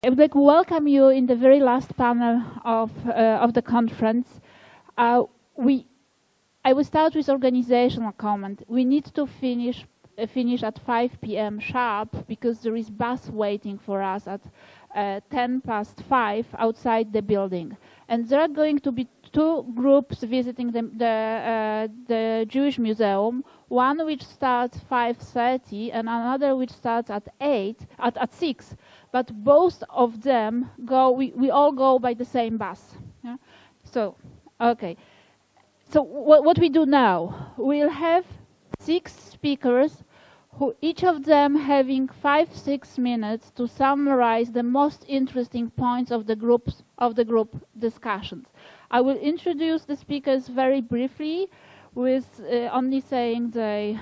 I would like to welcome you in the very last panel of the conference. I will start with organizational comment. We need to finish at 5 p.m. sharp because there is bus waiting for us at 5:10 outside the building. And there are going to be two groups visiting the Jewish Museum, one which starts 5:30 and another which starts at 6. But both of them we all go by the same bus. Yeah? So, okay. So what we do now, we'll have 6 speakers, who each of them having 5-6 minutes to summarize the most interesting points of the group discussions. I will introduce the speakers very briefly, with only saying their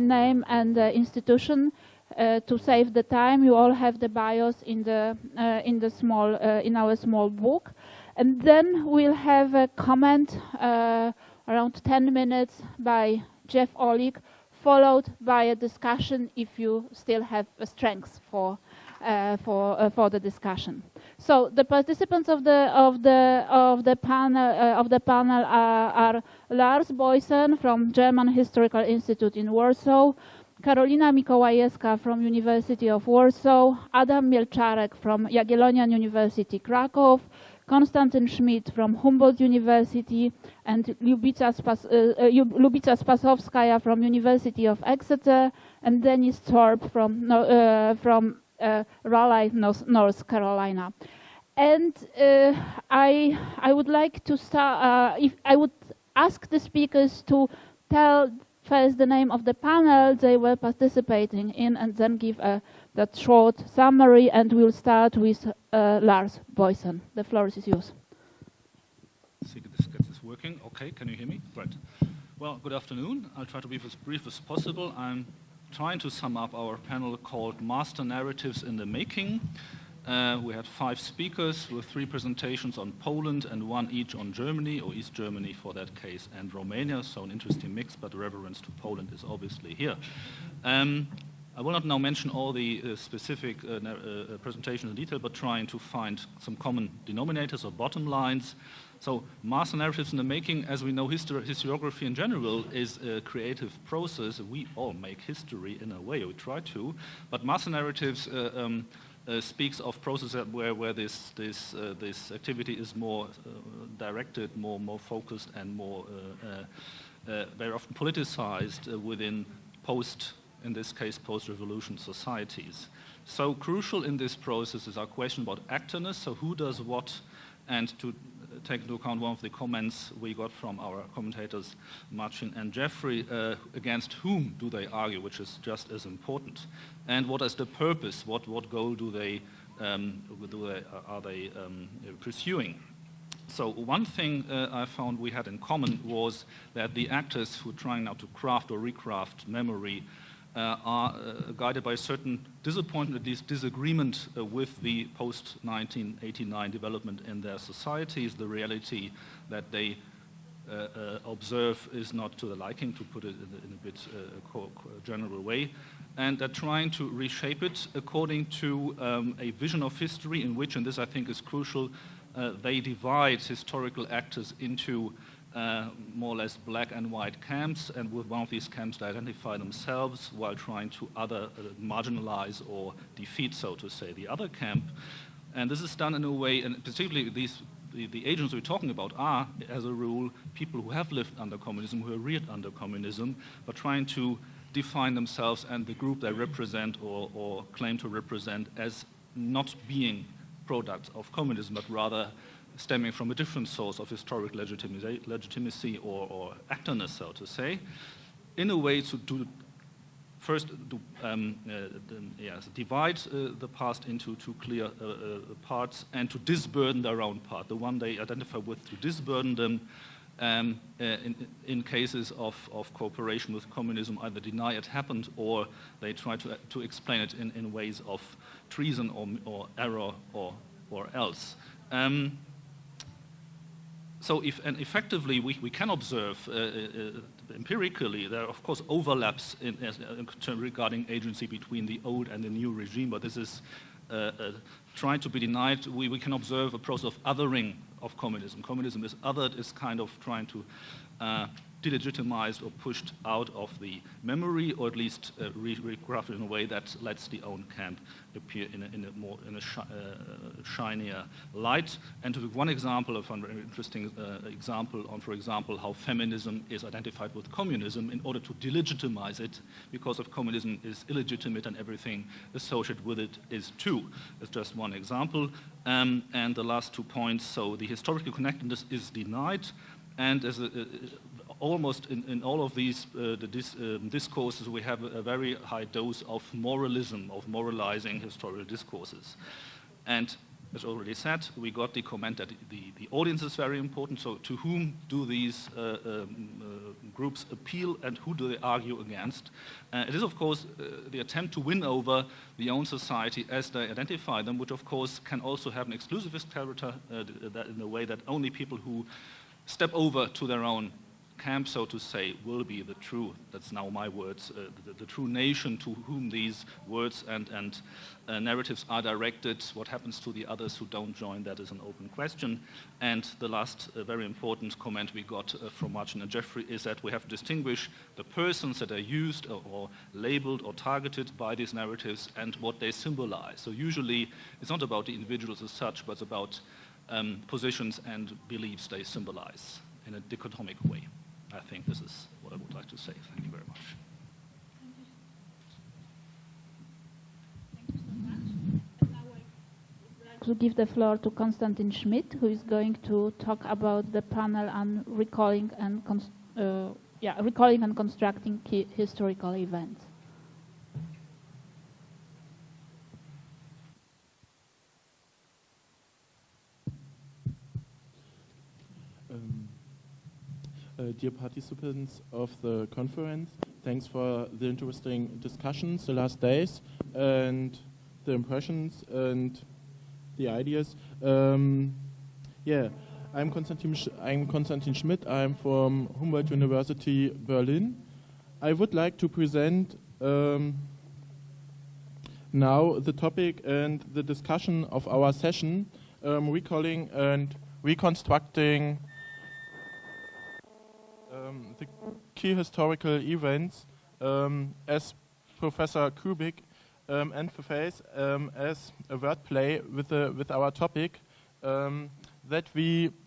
name and the institution. To save the time, you all have the bios in our small book, and then we'll have a comment around 10 minutes by Jeff Olick, followed by a discussion if you still have a strength for the discussion. So the participants of the panel are Lars Boysen from German Historical Institute in Warsaw, Karolina Mikołajewska from University of Warsaw, Adam Mielczarek from Jagiellonian University Krakow, Konstantin Schmidt from Humboldt University, and Lubica Spasowskaja from University of Exeter, and Dennis Thorpe from Raleigh, North Carolina. And I would like to start. If I would ask the speakers to tell first the name of the panel they were participating in, and then give that short summary, and we'll start with Lars Boysen. The floor is yours. Let's see if this is working. Okay, can you hear me? Right. Well, good afternoon. I'll try to be as brief as possible. I'm trying to sum up our panel called Master Narratives in the Making. We had 5 speakers with 3 presentations on Poland and 1 each on Germany, or East Germany for that case, and Romania, so an interesting mix, but reference to Poland is obviously here. I will not now mention all the specific presentations in detail, but trying to find some common denominators or bottom lines. So master narratives in the making, as we know, historiography in general is a creative process. We all make history in a way, we try to, but master narratives speaks of processes where this activity is more directed, more focused, and more very often politicized within in this case, post-revolution societies. So crucial in this process is our question about actorness, so who does what, and to take into account one of the comments we got from our commentators, Marcin and Jeffrey, against whom do they argue, which is just as important. And what is the purpose, what goal are they pursuing? So one thing I found we had in common was that the actors who are trying now to craft or recraft memory are guided by a certain disappointment, at least disagreement with the post-1989 development in their societies. The reality that they observe is not to the liking, to put it in a bit general way, and they're trying to reshape it according to a vision of history in which, and this I think is crucial, they divide historical actors into more or less black and white camps, and with one of these camps they identify themselves while trying to marginalize or defeat, so to say, the other camp. And this is done in a way, and particularly the agents we're talking about are, as a rule, people who have lived under communism, who are reared under communism, but trying to define themselves and the group they represent or claim to represent as not being products of communism, but rather stemming from a different source of historic legitimacy or actorness, so to say, in a way to divide the past into 2 clear parts, and to disburden their own part, the one they identify with, to disburden them in cases of cooperation with communism, either deny it happened or they try to explain it in ways of treason or error or else. So effectively we can observe empirically there are of course overlaps regarding agency between the old and the new regime, but this is try to be denied, we can observe a process of othering of communism. Communism is othered, is kind of trying to delegitimized or pushed out of the memory, or at least regraphed in a way that lets the own camp appear in a shinier light. And to give one example of a very interesting example on, for example, how feminism is identified with communism in order to delegitimize it, because of communism is illegitimate and everything associated with it is too. It's just one example. And the last 2 points, so the historical connectedness is denied, and as almost in all of these discourses, we have a very high dose of moralism, of moralizing historical discourses. And as already said, we got the comment that the audience is very important. So to whom do these groups appeal and who do they argue against? It is, of course, the attempt to win over the own society as they identify them, which, of course, can also have an exclusivist character in the way that only people who step over to their own camp, so to say, will be the true, that's now my words, the true nation to whom these words and narratives are directed. What happens to the others who don't join, that is an open question. And the last very important comment we got from Martin and Jeffrey is that we have to distinguish the persons that are used or labeled or targeted by these narratives and what they symbolize. So usually it's not about the individuals as such, but it's about positions and beliefs they symbolize in a dichotomic way. I think this is what I would like to say. Thank you very much. Thank you so much. And now I would like to give the floor to Konstantin Schmidt, who is going to talk about the panel on recalling and constructing key historical events. Dear participants of the conference, thanks for the interesting discussions the last days and the impressions and the ideas. I'm Konstantin Schmidt. I'm from Humboldt University, Berlin. I would like to present now the topic and the discussion of our session, recalling and reconstructing the key historical events, as Professor Kubik emphasized as a wordplay with our topic, that we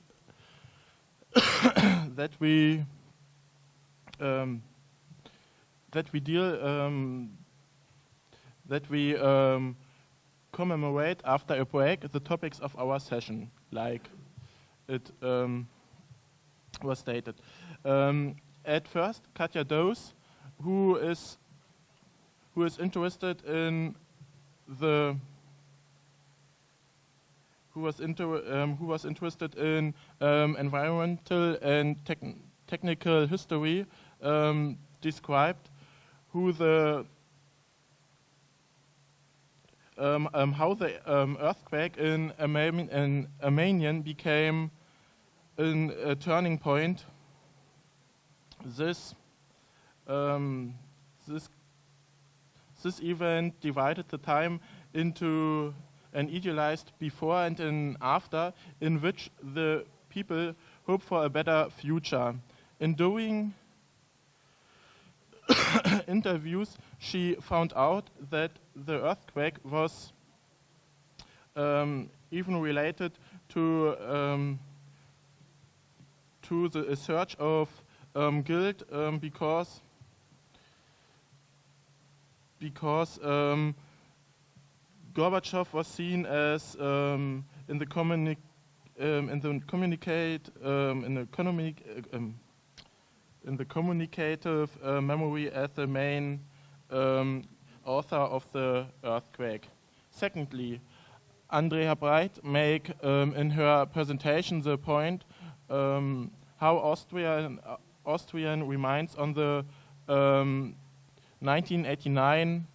commemorate after a break the topics of our session, like it was stated. At first, Katja Does, who was interested in environmental and technical history, described how the earthquake in Armenia became a turning point. This event divided the time into an idealized before and an after, in which the people hope for a better future. In doing interviews, she found out that the earthquake was even related to the search of guilt, because Gorbachev was seen as in the communicative memory as the main author of the earthquake. Secondly, Andrea Breit make in her presentation the point how Austrian reminds on the 1989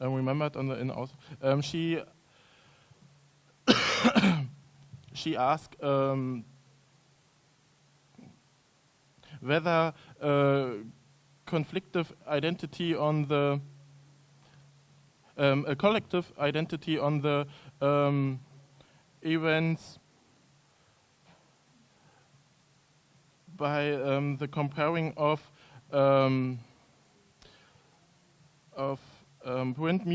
remembered on the she asked whether conflictive identity on the a collective identity on the events by the comparing of print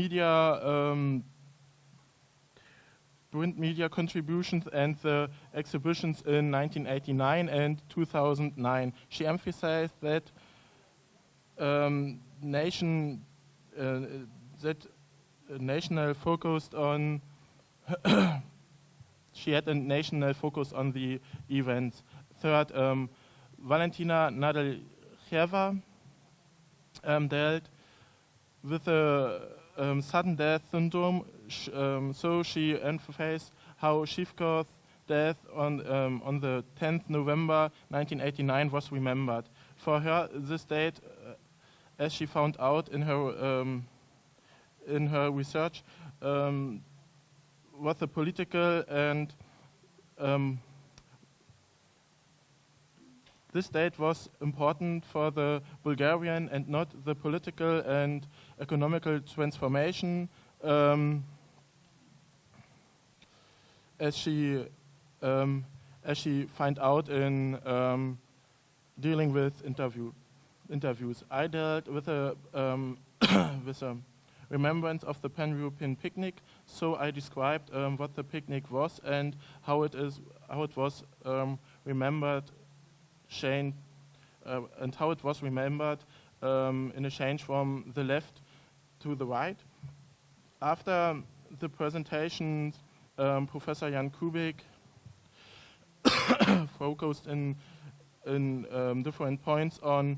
media contributions and the exhibitions in 1989 and 2009. She emphasized that national focused on she had a national focus on the events. Third, Valentina Nadalcheva dealt with a sudden death syndrome, so she emphasized how Shivkov's death on the 10th November 1989 was remembered. For her, this date, as she found out in her research, was a political and this date was important for the Bulgarian and not the political and economical transformation, as she find out in dealing with interviews. I dealt with a with a remembrance of the Pan-European picnic, so I described what the picnic was and how it was remembered. And how it was remembered in a change from the left to the right. After the presentations, Professor Jan Kubik focused in different points on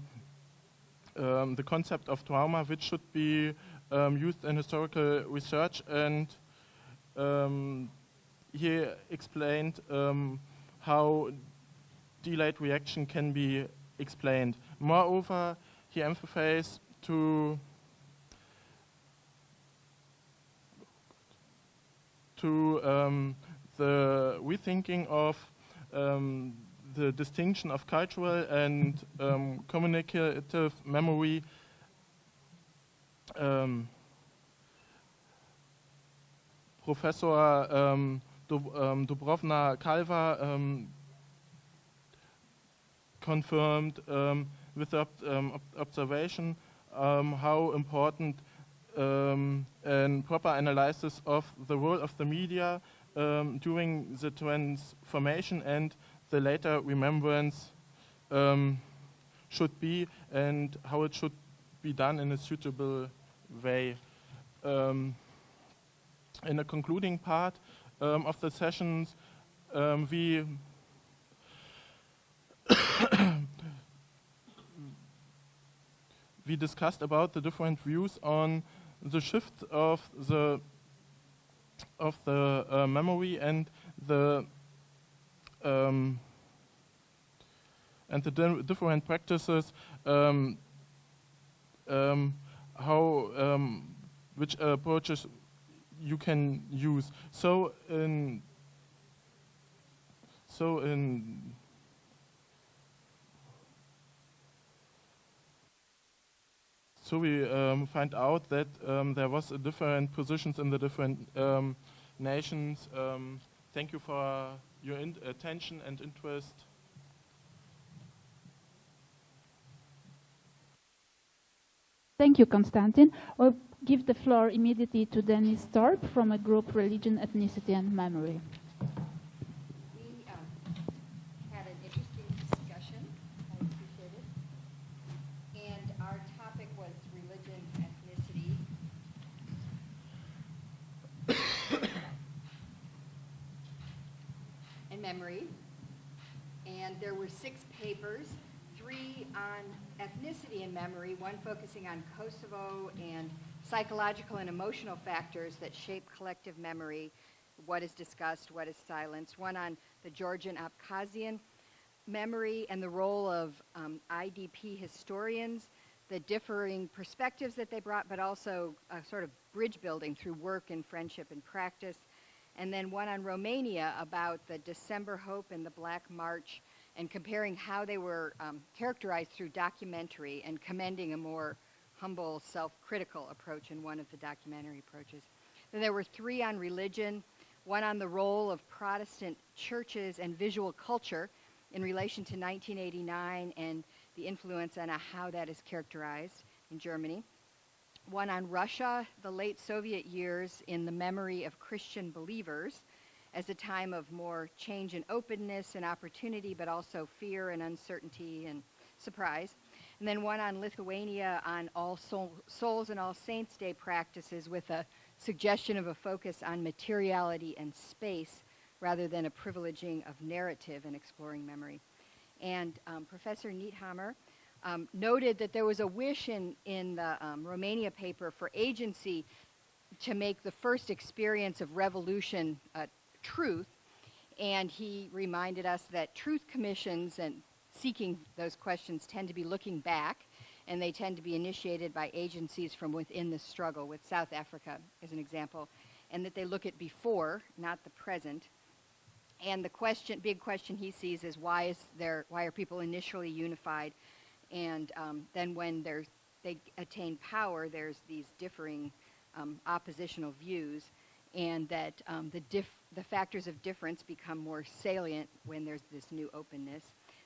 the concept of trauma, which should be used in historical research, and he explained how delayed reaction can be explained. Moreover, he emphasized to the rethinking of the distinction of cultural and communicative memory. Professor Dubrovna Kalva confirmed with the observation how important and proper analysis of the role of the media during the transformation and the later remembrance should be, and how it should be done in a suitable way. In the concluding part of the sessions, we we discussed about the different views on the shift of the memory and the different practices, which approaches you can use. So we find out that there was different positions in the different nations. Thank you for your attention and interest. Thank you, Konstantin. I'll give the floor immediately to Dennis Torp from a group Religion, Ethnicity and Memory. We had an interesting discussion. I appreciate it. And our topic was religion, ethnicity. And memory. And there were 6 papers, 3 on ethnicity and memory, 1 focusing on Kosovo and psychological and emotional factors that shape collective memory, what is discussed, what is silenced, 1 on the Georgian Abkhazian memory and the role of IDP historians, the differing perspectives that they brought, but also a sort of bridge building through work and friendship and practice, and then 1 on Romania about the December Hope and the Black March, and comparing how they were characterized through documentary and commending a more humble, self-critical approach in one of the documentary approaches. Then there were 3 on religion, 1 on the role of Protestant churches and visual culture in relation to 1989 and the influence on how that is characterized in Germany. 1 on Russia, the late Soviet years in the memory of Christian believers as a time of more change and openness and opportunity, but also fear and uncertainty and surprise. And then 1 on Lithuania on All Souls and All Saints Day practices with a suggestion of a focus on materiality and space rather than a privileging of narrative in exploring memory. And Professor Niethammer noted that there was a wish in the Romania paper for agency to make the first experience of revolution truth, and he reminded us that truth commissions and seeking those questions tend to be looking back, and they tend to be initiated by agencies from within the struggle, with South Africa as an example, and that they look at before, not the present. And the big question he sees is why are people initially unified, and then when they attain power, there's these differing oppositional views, and that the factors of difference become more salient when there's this new openness.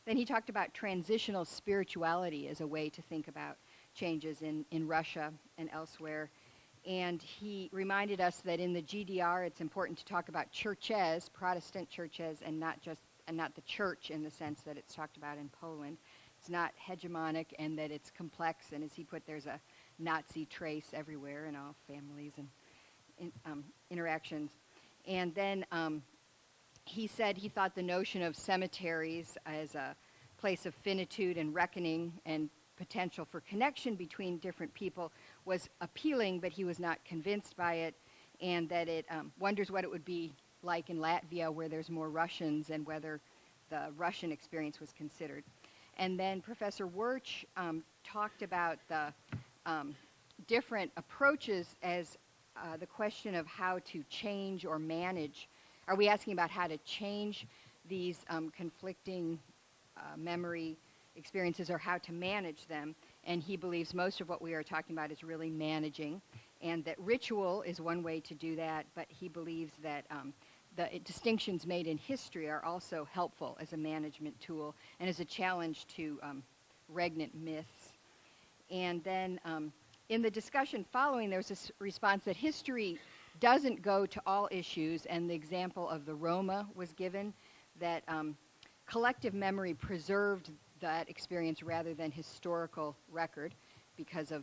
Then he talked about transitional spirituality as a way to think about changes in Russia and elsewhere. And he reminded us that in the GDR it's important to talk about churches, Protestant churches, and not the church in the sense that it's talked about in Poland. It's not hegemonic, and that it's complex, and as he put, there's a Nazi trace everywhere in all families and interactions. And then he said he thought the notion of cemeteries as a place of finitude and reckoning and potential for connection between different people was appealing, but he was not convinced by it, and that it wonders what it would be like in Latvia, where there's more Russians, and whether the Russian experience was considered. And then Professor Wirch talked about the different approaches as the question of how to change or manage. Are we asking about how to change these conflicting memory experiences, or how to manage them? And he believes most of what we are talking about is really managing, and that ritual is one way to do that, but he believes that the distinctions made in history are also helpful as a management tool and as a challenge to regnant myths. And then in the discussion following, there was this response that history doesn't go to all issues, and the example of the Roma was given, that collective memory preserved that experience rather than historical record because of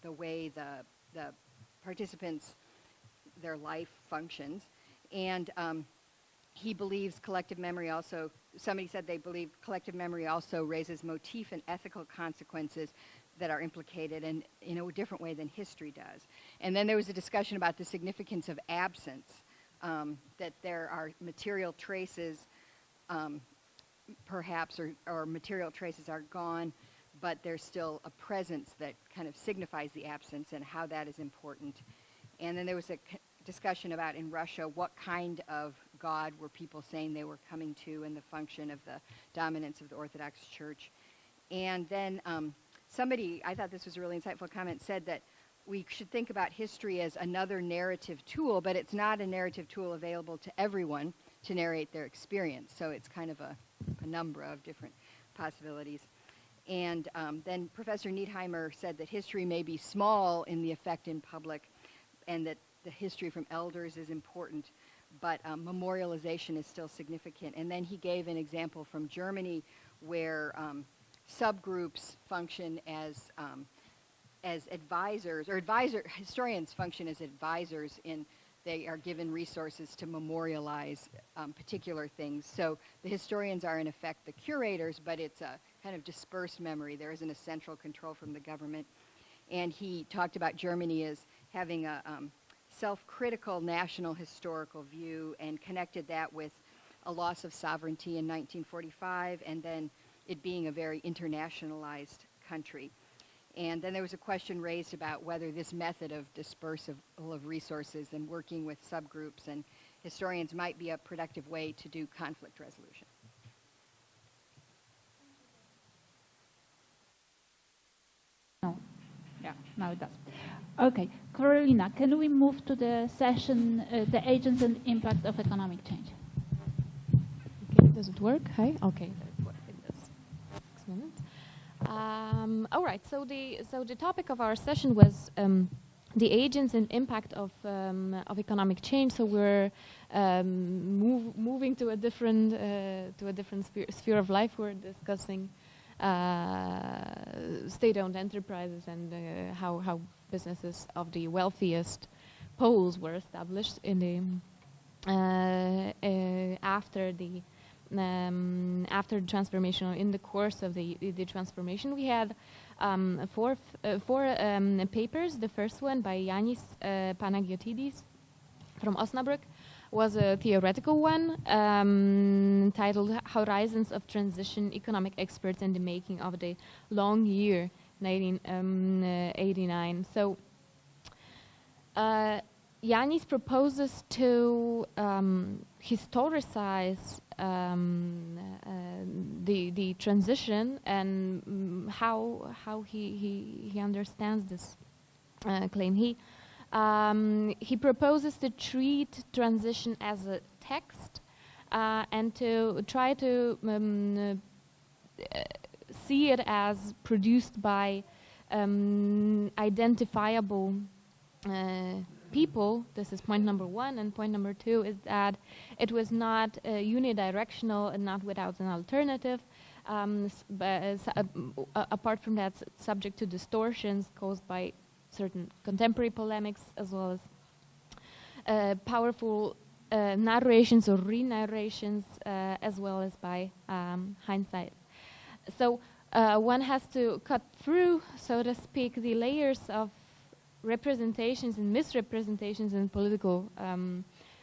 the way the participants, their life functions. And he believes collective memory also, somebody said they believe collective memory also raises motif and ethical consequences that are implicated in a different way than history does. And then there was a discussion about the significance of absence, that there are material traces perhaps, or material traces are gone, but there's still a presence that kind of signifies the absence, and how that is important. And then there was a discussion about, in Russia, what kind of God were people saying they were coming to, and the function of the dominance of the Orthodox Church. And then somebody, I thought this was a really insightful comment, said that we should think about history as another narrative tool, but it's not a narrative tool available to everyone to narrate their experience. So it's kind of a penumbra of different possibilities. And then Professor Nietheimer said that history may be small in the effect in public, and that the history from elders is important, but memorialization is still significant. And then he gave an example from Germany where subgroups function as advisors, or historians function as advisors in they are given resources to memorialize particular things. So the historians are in effect the curators, but it's a kind of dispersed memory. There isn't a central control from the government. And he talked about Germany as having a self-critical national historical view, and connected that with a loss of sovereignty in 1945, and then it being a very internationalized country. And then there was a question raised about whether this method of dispersal of resources and working with subgroups and historians might be a productive way to do conflict resolution. No. Yeah. Now it does. Okay, Carolina, can we move to the session, the agents and impact of economic change? Okay, does it work? Hi. Okay, it works. It does. Excellent. All right. So the topic of our session was the agents and impact of economic change. So we're moving to a different sphere of life. We're discussing state-owned enterprises and how businesses of the wealthiest poles were established in the after the transformation, or in the course of the transformation. We had four papers. The first one by Yannis Panagiotidis from Osnabrück was a theoretical one titled Horizons of Transition, Economic Experts and the Making of the Long Year, 1989. So Yannis proposes to historicize the transition and how he understands this claim. He proposes to treat transition as a text and to try to see it as produced by identifiable people. This is point number one. And point number two is that it was not unidirectional and not without an alternative. Apart from that, subject to distortions caused by certain contemporary polemics, as well as powerful narrations or re-narrations, as well as by hindsight. So one has to cut through, so to speak, the layers of representations and misrepresentations in political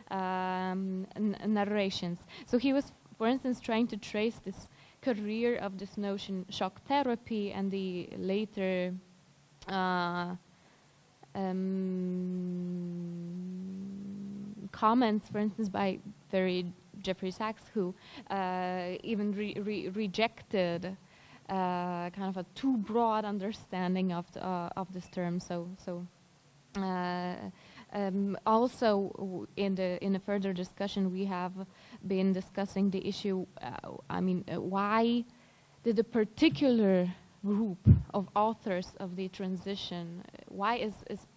narrations. So he was, for instance, trying to trace this career of this notion shock therapy and the later comments, for instance, by Jeffrey Sachs, who even rejected kind of a too broad understanding of this term. Also, in a further discussion, we have been discussing the issue. Why did a particular group of authors of the transition? Why is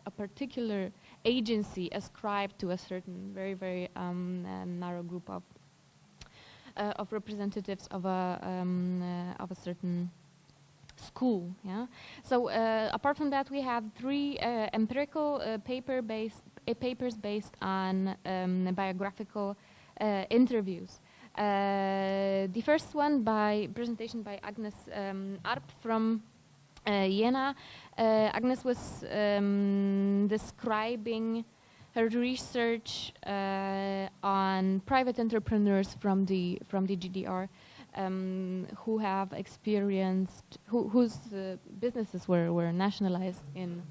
a particular agency ascribed to a certain very narrow group of representatives of a certain school? Yeah. So apart from that, we have three empirical papers based on biographical interviews. The first one presentation by Agnes Arp from Jena. Agnes was describing her research on private entrepreneurs from the GDR who have experienced, whose businesses were nationalized in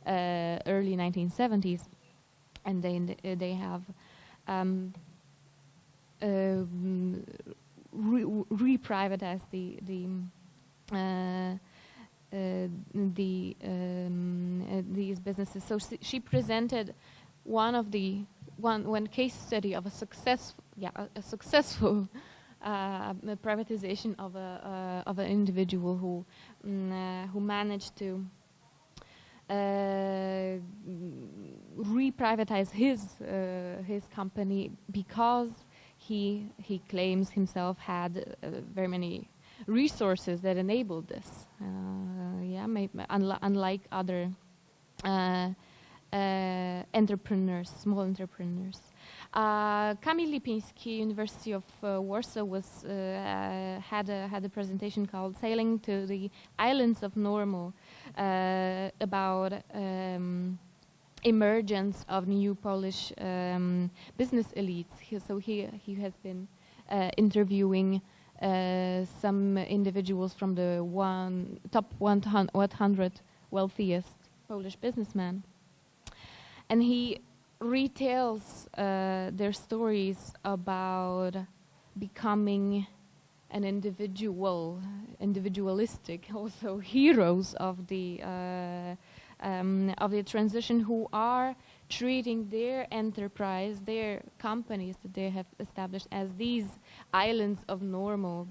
early 1970s, and they have re-privatized these businesses. So she presented one case study of a successful privatization of an individual who managed to re-privatize his company because he claims himself had very many resources that enabled this. Unlike other entrepreneurs, small entrepreneurs. Kamil Lipiński, University of Warsaw, had a presentation called "Sailing to the Islands of Normal" about emergence of new Polish business elites. He has been interviewing some individuals from the top 100 wealthiest Polish businessmen, and he retells their stories about becoming an individualistic, also heroes of the of the transition who are treating their enterprise, their companies that they have established as these islands of normal,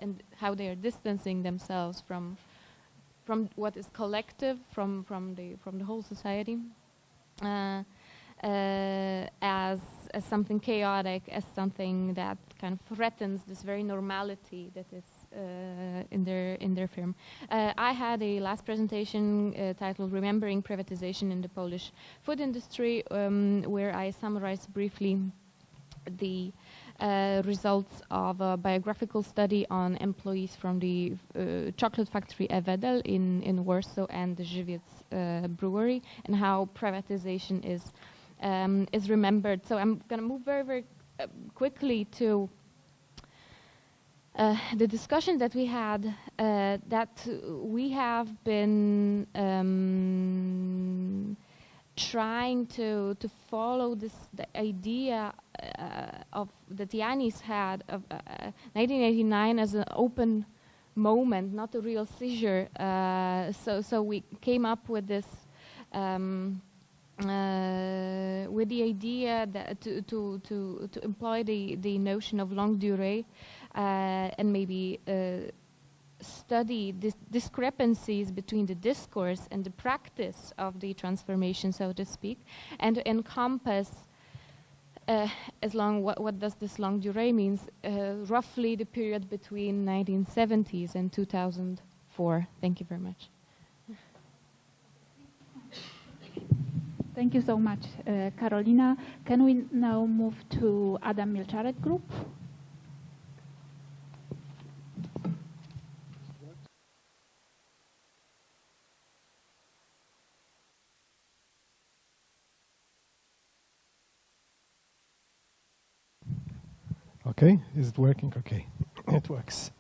and how they are distancing themselves from what is collective, from the whole society, as something chaotic, as something that kind of threatens this very normality that is in their firm. I had a last presentation titled "Remembering Privatization in the Polish Food Industry," where I summarized briefly the results of a biographical study on employees from the chocolate factory Ewedel in Warsaw and the Żywiec brewery, and how privatization is remembered. So I'm going to move very quickly to the discussion that we had, that we have been trying to follow the idea of that Yanis had of 1989 as an open moment, not a real seizure. So we came up with this. With the idea that to employ the notion of longue durée, and maybe study discrepancies between the discourse and the practice of the transformation, so to speak, and to encompass what does this longue durée means, roughly the period between 1970s and 2004. Thank you very much. Thank you so much, Karolina. Can we now move to Adam Milczarek group? Okay, is it working? Okay, it works.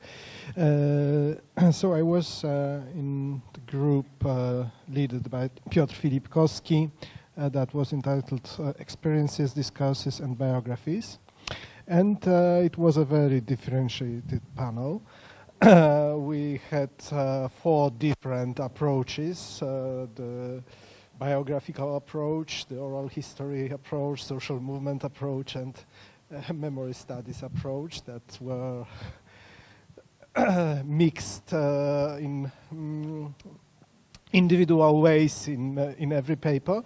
So I was in the group led by Piotr Filipkowski that was entitled Experiences, Discourses and Biographies. And it was a very differentiated panel. We had 4 different approaches, the biographical approach, the oral history approach, social movement approach, and memory studies approach that were mixed in individual ways in every paper.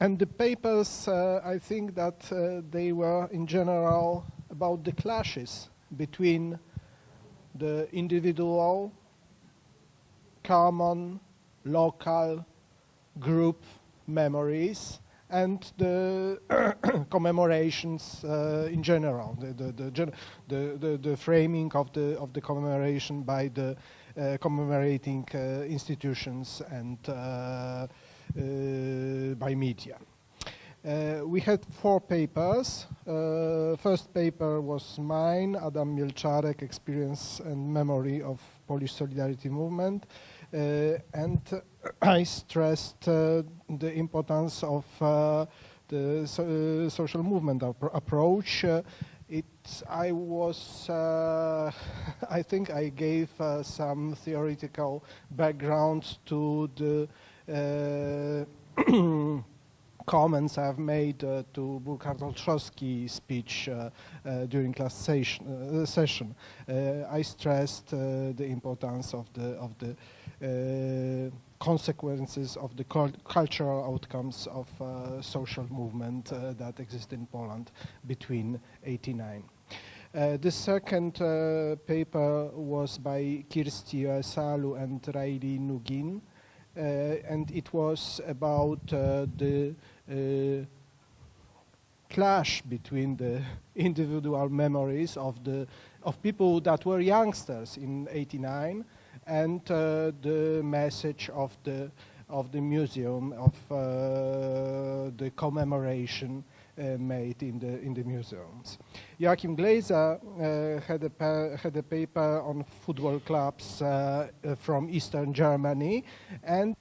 And the papers, I think that they were in general about the clashes between the individual, common, local, group memories and the commemorations in general, the framing of the commemoration by the commemorating institutions and by media. We had 4 papers. First paper was mine, Adam Milczarek, Experience and Memory of Polish Solidarity Movement. And I stressed the importance of the social movement approach. I think I gave some theoretical background to the comments I've made to Burkhard Olszowski's speech during last session. I stressed the importance of the consequences of the cultural outcomes of social movement that exist in Poland between '89. The second paper was by Kirsti Salu and Raili Nugin, and it was about the clash between the individual memories of people that were youngsters in '89 and the message of the museum, of the commemoration made in the museums. Joachim Glaser had a paper on football clubs from Eastern Germany, and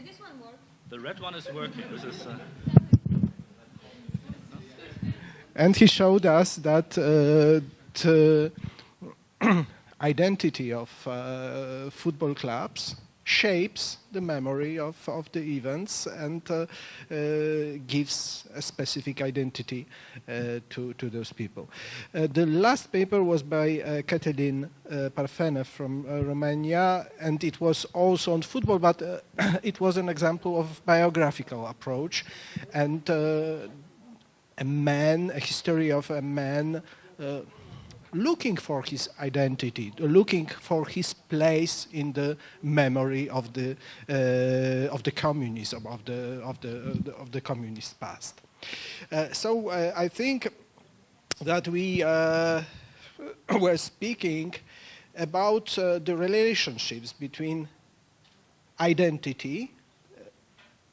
This one works. The red one is working. This is. And he showed us that the identity of football clubs shapes the memory of the events and gives a specific identity to those people. The last paper was by Cătălin Parfenev from Romania, and it was also on football, but it was an example of biographical approach, and a history of a man looking for his identity, looking for his place in the memory of the communism, of the communist past. So I think that we were speaking about the relationships between identity,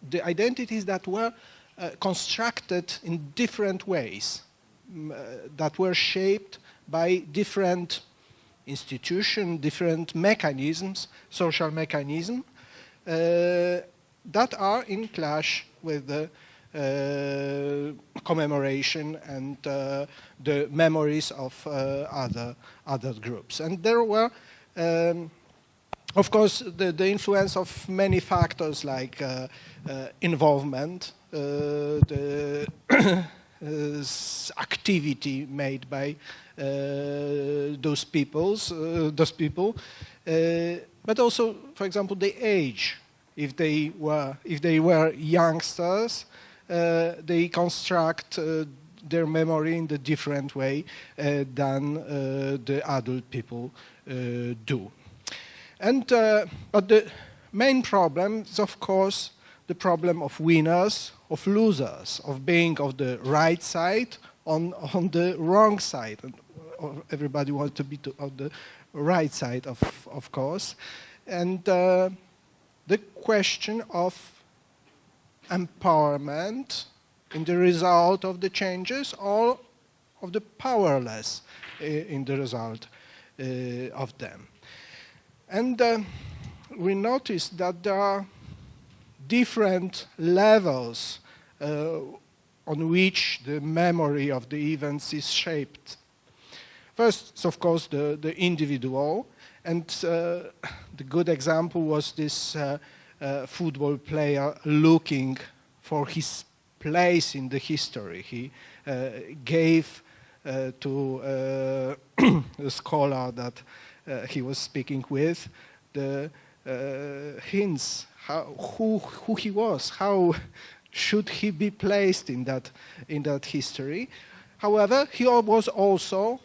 the identities that were constructed in different ways, that were shaped by different institutions, different mechanisms, social mechanisms, that are in clash with the commemoration and the memories of other groups. And there were, of course, the influence of many factors like involvement, the activity made by those people, but also, for example, the age. If they were youngsters, they construct their memory in a different way than the adult people do. And but the main problem is, of course, the problem of winners, of losers, of being on the right side, on the wrong side. And everybody wants to be on the right side, of course. And the question of empowerment in the result of the changes, or of the powerless in the result of them. And we noticed that there are different levels on which the memory of the events is shaped. First, of course, the individual, and the good example was this football player looking for his place in the history. He gave to a scholar that he was speaking with the hints who he was, how should he be placed in that history. However, he was also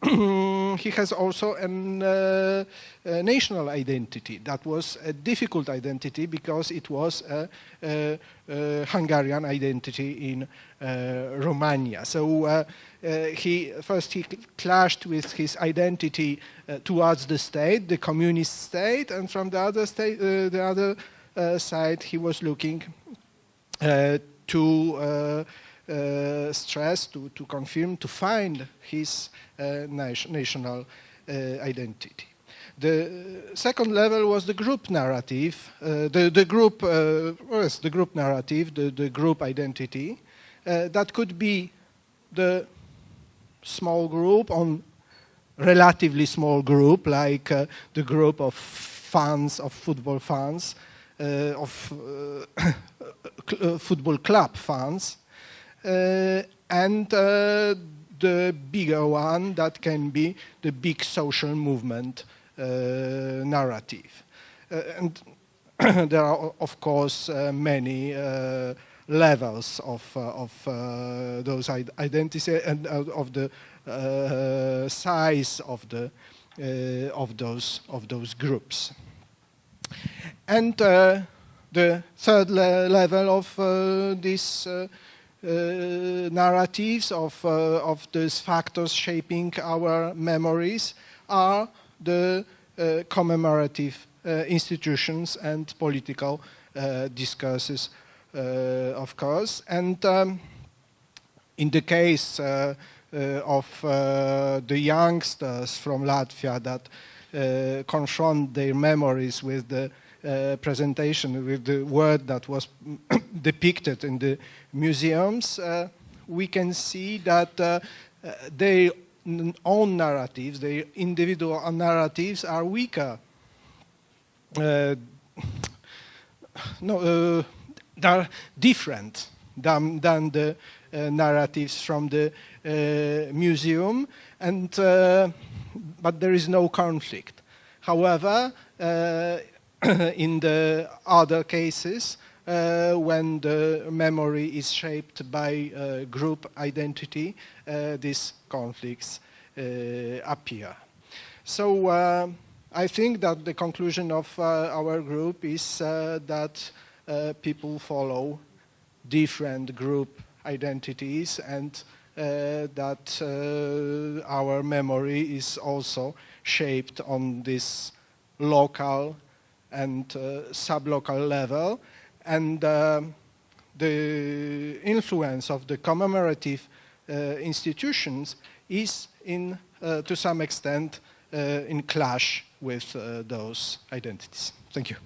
he has also a national identity. That was a difficult identity because it was a Hungarian identity in Romania. So he clashed with his identity towards the state, the communist state, and from the other side, he was looking to stress, to confirm, to find his national identity. The second level was the group narrative, the group narrative, the group identity. That could be the small group, on relatively small group, like the group of fans, of football fans, of football club fans, and the bigger one that can be the big social movement narrative. And there are, of course, many levels of those identities and of the size of those groups. And the third level of these narratives, of these factors shaping our memories, are the commemorative institutions and political discourses, of course. And in the case of the youngsters from Latvia that confront their memories with the presentation, with the word that was depicted in the museums, we can see that their own narratives, their individual narratives are weaker. They're different than the narratives from the museum, and but there is no conflict. However, in the other cases, when the memory is shaped by group identity, these conflicts appear. So I think that the conclusion of our group is that people follow different group identities, and that our memory is also shaped on this local and sublocal level, and the influence of the commemorative institutions is to some extent in clash with those identities. Thank you.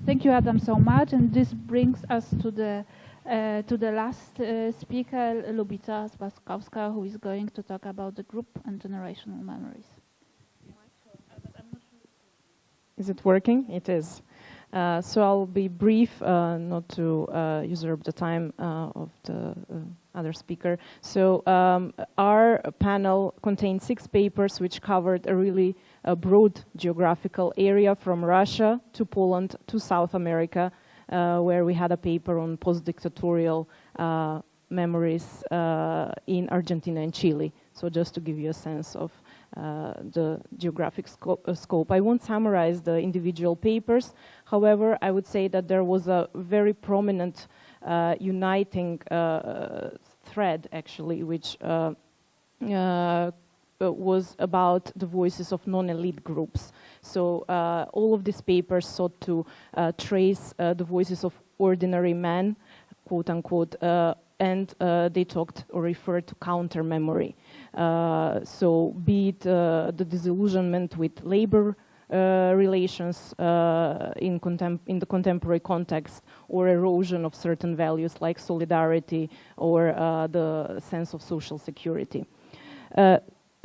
Thank you, Adam, so much. And this brings us to the last speaker, Lubita Spaskowska, who is going to talk about the group and generational memories. Is it working? It is. So I'll be brief, not to usurp the time of the other speaker. So our panel contained 6 papers which covered a really broad geographical area from Russia to Poland to South America, where we had a paper on post-dictatorial memories in Argentina and Chile. So just to give you a sense of the geographic scope. I won't summarize the individual papers. However, I would say that there was a very prominent uniting thread, actually, which was about the voices of non-elite groups. So all of these papers sought to trace the voices of ordinary men, quote unquote, and they talked or referred to counter-memory. So be it the disillusionment with labor relations in the contemporary context, or erosion of certain values like solidarity or the sense of social security.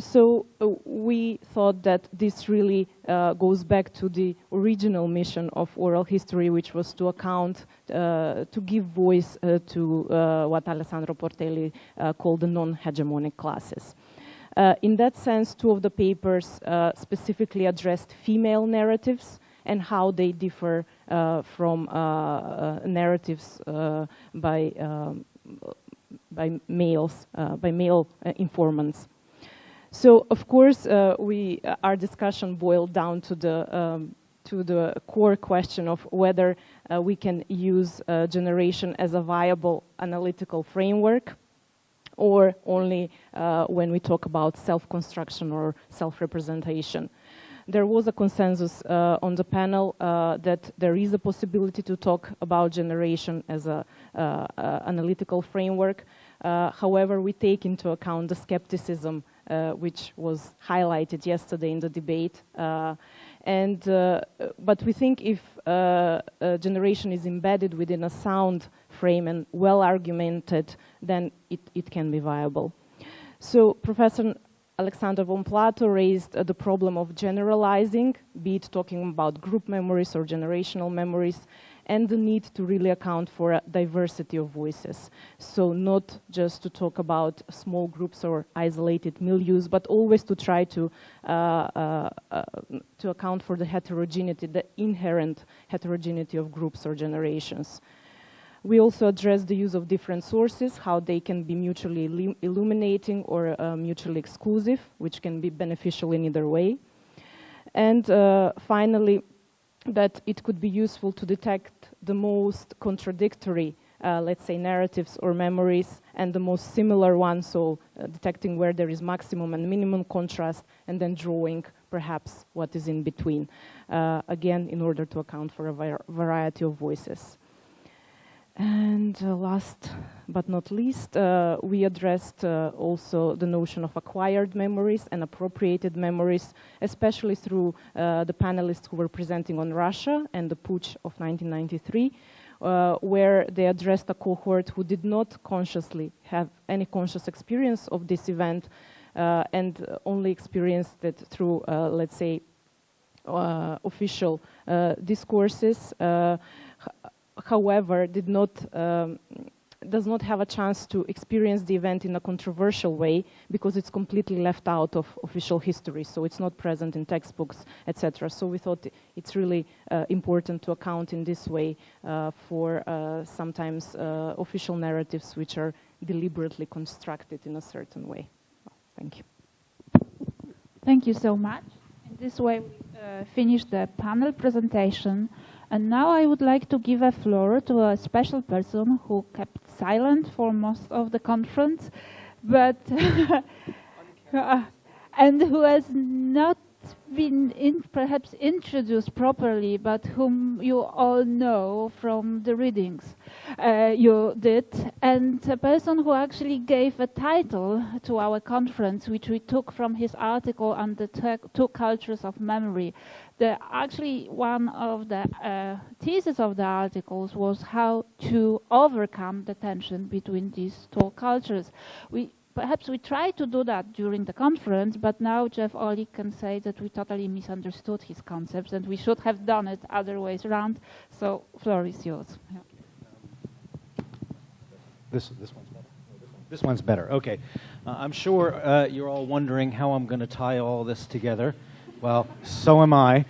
So we thought that this really goes back to the original mission of oral history, which was to account, to give voice to what Alessandro Portelli called the non-hegemonic classes. In that sense, 2 of the papers specifically addressed female narratives and how they differ from narratives by male informants. So, of course, our discussion boiled down to the core question of whether we can use generation as a viable analytical framework, or only when we talk about self-construction or self-representation. There was a consensus on the panel that there is a possibility to talk about generation as an analytical framework. However, we take into account the skepticism which was highlighted yesterday in the debate. But we think if generation is embedded within a sound frame and well argumented, then it can be viable. So Professor Alexander von Plato raised the problem of generalizing, be it talking about group memories or generational memories, and the need to really account for a diversity of voices. So not just to talk about small groups or isolated milieus, but always to try to account for the heterogeneity, the inherent heterogeneity of groups or generations. We also address the use of different sources, how they can be mutually illuminating or mutually exclusive, which can be beneficial in either way. And finally, that it could be useful to detect the most contradictory, let's say, narratives or memories, and the most similar ones, so detecting where there is maximum and minimum contrast, and then drawing perhaps what is in between, again, in order to account for a variety of voices. And last but not least, we addressed also the notion of acquired memories and appropriated memories, especially through the panelists who were presenting on Russia and the putsch of 1993, where they addressed a cohort who did not consciously have any conscious experience of this event and only experienced it through, let's say, official discourses. However, does not have a chance to experience the event in a controversial way because it's completely left out of official history, so it's not present in textbooks, etc. So we thought it's really important to account in this way for sometimes official narratives which are deliberately constructed in a certain way. Well, thank you. Thank you so much. In this way, we finished the panel presentation. And now I would like to give a floor to a special person who kept silent for most of the conference, but and who has not been perhaps introduced properly, but whom you all know from the readings you did, and a person who actually gave a title to our conference, which we took from his article on the two cultures of memory. Actually, one of the theses of the articles was how to overcome the tension between these two cultures. Perhaps we tried to do that during the conference, but now Jeff Olick can say that we totally misunderstood his concepts and we should have done it other ways around. So, floor is yours. Yeah. This one's better. This one's better. Okay. I'm sure you're all wondering how I'm going to tie all this together. Well, so am I.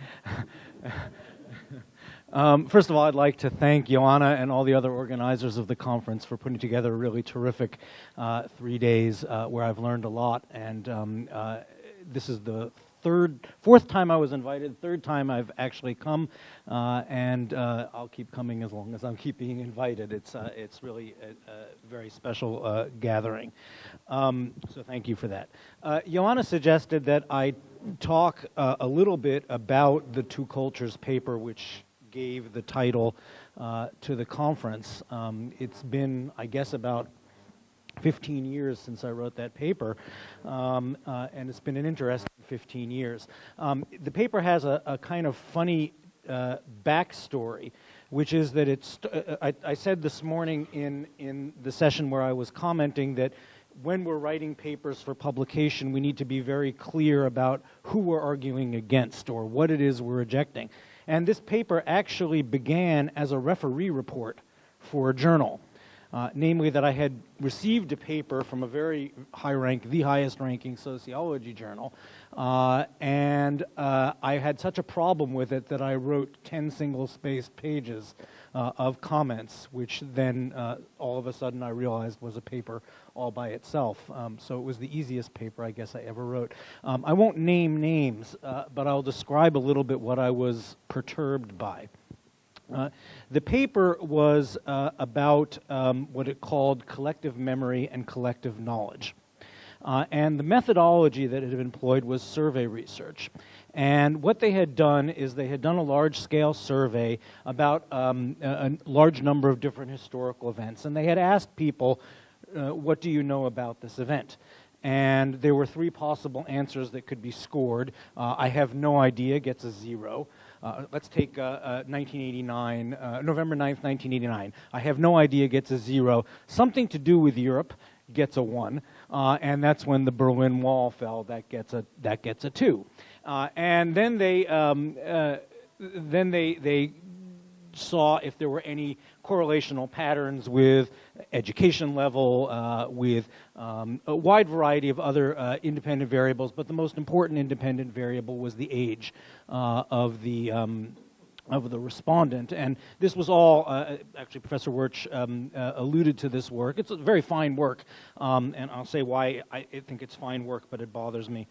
First of all, I'd like to thank Joanna and all the other organizers of the conference for putting together a really terrific 3 days where I've learned a lot. And this is the fourth time I was invited, third time I've actually come, and I'll keep coming as long as I'm keep being invited. It's really a very special gathering. So thank you for that. Joanna suggested that I talk a little bit about the Two Cultures paper, which gave the title to the conference. It's been, I guess, about 15 years since I wrote that paper, and it's been an interesting 15 years. The paper has a kind of funny backstory, which is that I said this morning in the session where I was commenting that when we're writing papers for publication, we need to be very clear about who we're arguing against or what it is we're rejecting. And this paper actually began as a referee report for a journal. Namely that I had received a paper from a very high rank, the highest ranking sociology journal, and I had such a problem with it that I wrote 10 single-spaced pages of comments, which then all of a sudden I realized was a paper all by itself. So it was the easiest paper I guess I ever wrote. I won't name names, but I'll describe a little bit what I was perturbed by. The paper was about what it called collective memory and collective knowledge. And the methodology that it had employed was survey research. And what they had done is they had done a large-scale survey about a large number of different historical events. And they had asked people, what do you know about this event? And there were 3 possible answers that could be scored. I have no idea gets a 0. Let's take 1989, November 9th, 1989. I have no idea gets a 0. Something to do with Europe gets a 1, and that's when the Berlin Wall fell. That gets a 2. And then they saw if there were any correlational patterns with education level, with a wide variety of other independent variables, but the most important independent variable was the age of the respondent. And this was all, actually Professor Wirch alluded to this work. It's a very fine work, and I'll say why I think it's fine work, but it bothers me.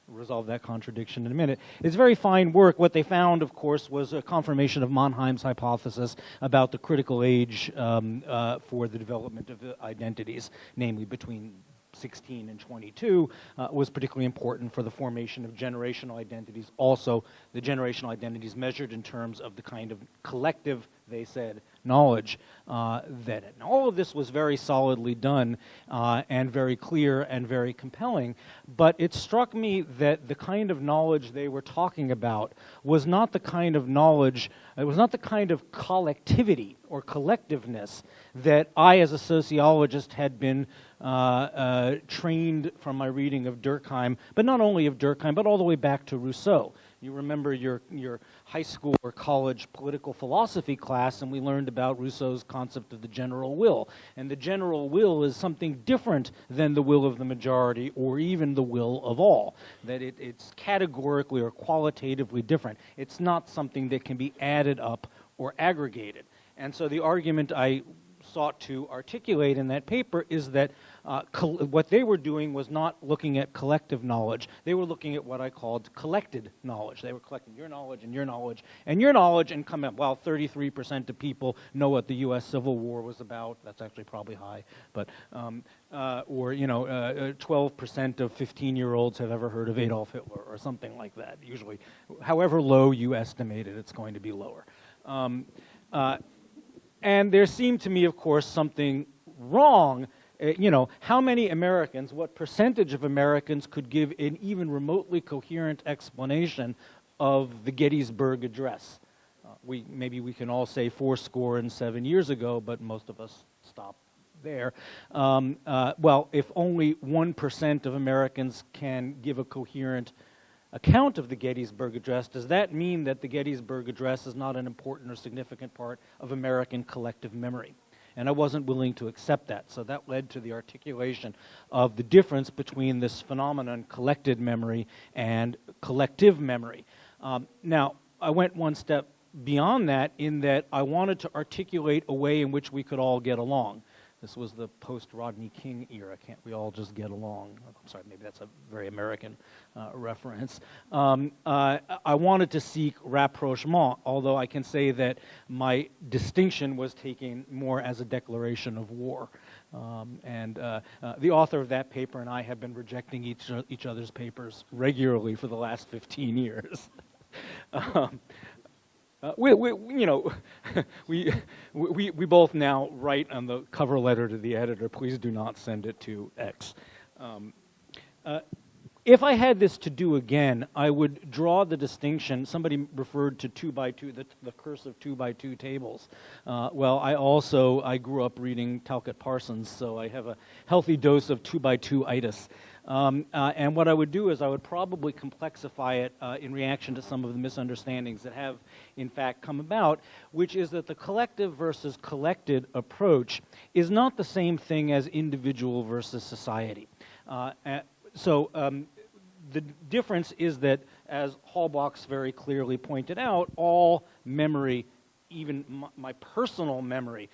Resolve that contradiction in a minute. It's very fine work. What they found, of course, was a confirmation of Mannheim's hypothesis about the critical age for the development of identities, namely between 16 and 22, was particularly important for the formation of generational identities. Also, the generational identities measured in terms of the kind of collective, they said, knowledge. And all of this was very solidly done and very clear and very compelling, but it struck me that the kind of knowledge they were talking about was not the kind of knowledge, it was not the kind of collectivity or collectiveness that I, as a sociologist, had been trained from my reading of Durkheim, but not only of Durkheim, but all the way back to Rousseau. You remember your high school or college political philosophy class, and we learned about Rousseau's concept of the general will. And the general will is something different than the will of the majority or even the will of all. That it's categorically or qualitatively different. It's not something that can be added up or aggregated. And so the argument I sought to articulate in that paper is that what they were doing was not looking at collective knowledge. They were looking at what I called collected knowledge. They were collecting your knowledge and your knowledge and your knowledge and coming up, well, 33% of people know what the U.S. Civil War was about. That's actually probably high. But, or, 12% of 15-year-olds have ever heard of Adolf Hitler or something like that. Usually, however low you estimate it, it's going to be lower. And there seemed to me, of course, something wrong. How many Americans, what percentage of Americans could give an even remotely coherent explanation of the Gettysburg Address? Maybe we can all say 7 years ago, but most of us stop there. Well, if only 1% of Americans can give a coherent account of the Gettysburg Address, does that mean that the Gettysburg Address is not an important or significant part of American collective memory? And I wasn't willing to accept that, so that led to the articulation of the difference between this phenomenon, collected memory, and collective memory. Now, I went one step beyond that in that I wanted to articulate a way in which we could all get along. This was the post-Rodney King era. Can't we all just get along? I'm sorry, maybe that's a very American reference. I wanted to seek rapprochement, although I can say that my distinction was taken more as a declaration of war. The author of that paper and I have been rejecting each other's papers regularly for the last 15 years. We both now write on the cover letter to the editor, please do not send it to X. If I had this to do again, I would draw the distinction. Somebody referred to 2x2, the curse of 2x2 tables. Well, I grew up reading Talcott Parsons, so I have a healthy dose of 2x2-itis. And what I would do is I would probably complexify it in reaction to some of the misunderstandings that have, in fact, come about, which is that the collective versus collected approach is not the same thing as individual versus society. The difference is that, as Halbwachs very clearly pointed out, all memory, even my personal memory,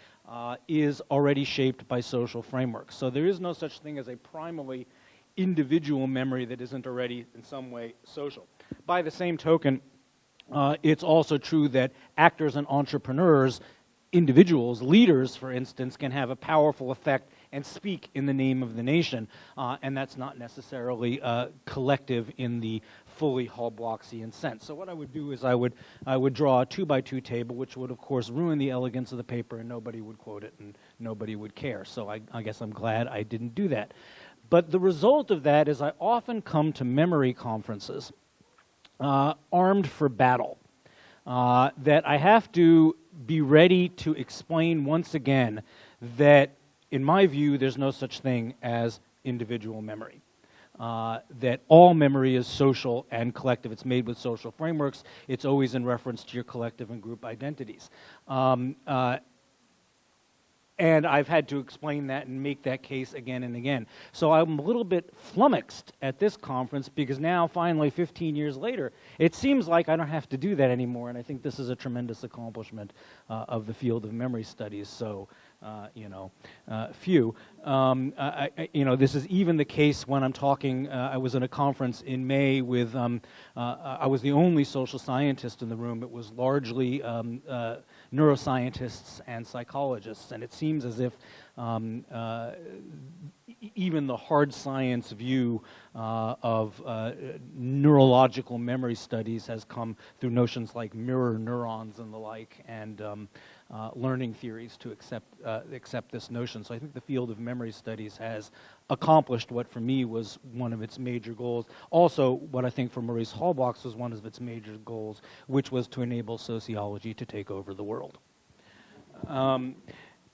is already shaped by social frameworks. So there is no such thing as a primally individual memory that isn't already in some way social. By the same token, it's also true that actors and entrepreneurs, individuals, leaders, for instance, can have a powerful effect and speak in the name of the nation, and that's not necessarily collective in the fully Halbwachian sense. So what I would do is I would draw a 2x2 table, which would, of course, ruin the elegance of the paper, and nobody would quote it, and nobody would care. So I guess I'm glad I didn't do that. But the result of that is I often come to memory conferences armed for battle, that I have to be ready to explain once again that, in my view, there's no such thing as individual memory. That all memory is social and collective. It's made with social frameworks. It's always in reference to your collective and group identities. And I've had to explain that and make that case again and again. So I'm a little bit flummoxed at this conference because now, finally, 15 years later, it seems like I don't have to do that anymore, and I think this is a tremendous accomplishment of the field of memory studies. So, this is even the case when I'm talking. I was in a conference in May with, I was the only social scientist in the room. It was largely neuroscientists and psychologists, and it seems as if even the hard science view of neurological memory studies has come through notions like mirror neurons and the like, and learning theories to accept this notion. So I think the field of memory studies has accomplished what for me was one of its major goals. Also, what I think for Maurice Halbwachs was one of its major goals, which was to enable sociology to take over the world.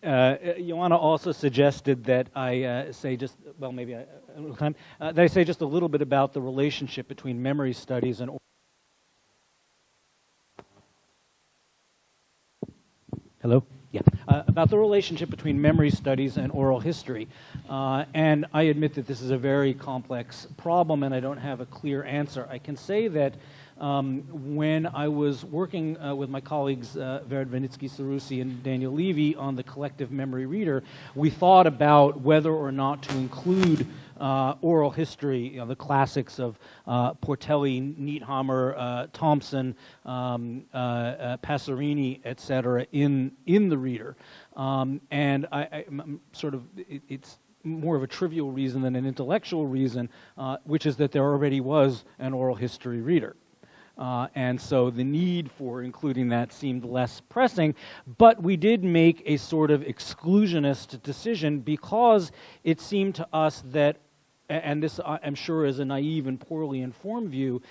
Joanna also suggested that I say just, well, maybe a little time, that I say just a little bit about the relationship between memory studies and hello? Yeah. About the relationship between memory studies and oral history. And I admit that this is a very complex problem and I don't have a clear answer. I can say that when I was working with my colleagues Wawrzyniak and Daniel Levy on the collective memory reader, we thought about whether or not to include oral history, you know, the classics of Portelli, Needhammer, Thompson, Passerini, etc., in the reader. And I'm sort of, it's more of a trivial reason than an intellectual reason, which is that there already was an oral history reader. And so the need for including that seemed less pressing, but we did make a sort of exclusionist decision because it seemed to us that, and this I'm sure is a naive and poorly informed view,